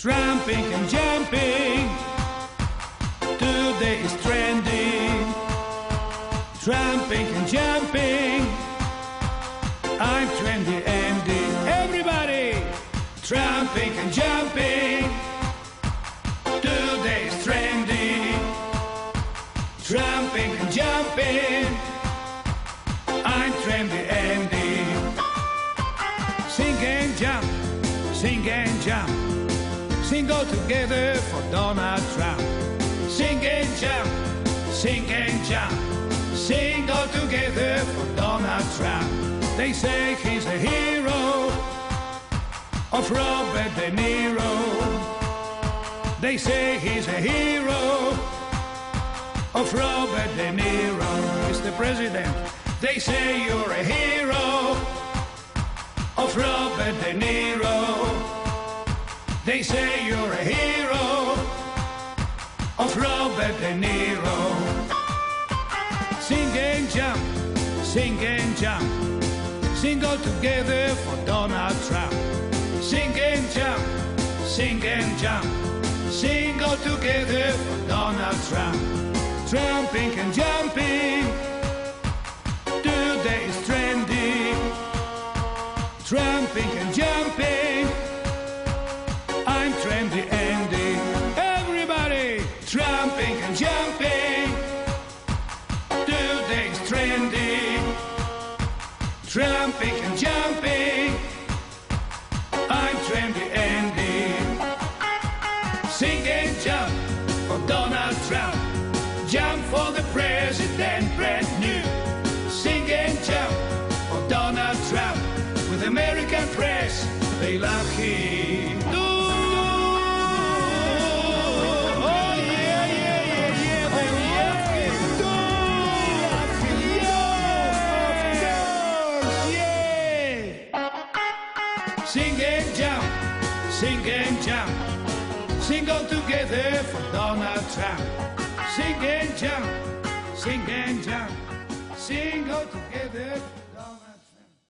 tramping and jumping. Today is trending. Tramping and jumping. I'm trendy Andy. Everybody, tramping and jumping. Today is trending. Tramping and jumping. I'm trendy Andy. Sing and jump, sing and jump. Sing all together for Donald Trump. Sing and jump, sing and jump. Sing all together for Donald Trump. They say he's a hero of Robert De Niro. They say he's a hero of Robert De Niro. Mr. President, they say you're a hero of Robert De Niro. They say you're a hero of Robert De Niro. Sing and jump, sing and jump. Sing all together for Donald Trump. Sing and jump, sing and jump. Sing all together for Donald Trump. Tramping and jumping. Today is trending. Tramping and jumping. I'm trendy Andy. Everybody, tramping and jumping. Today is trending. Tramping and jumping. I'm trendy Andy. Sing and jump for Donald Trump. Jump for the president, brand new. Sing and jump for Donald Trump. With American press, they love him. Sing and jump, sing and jump. Sing all together for Donald Trump. Sing and jump, sing and jump. Sing all together.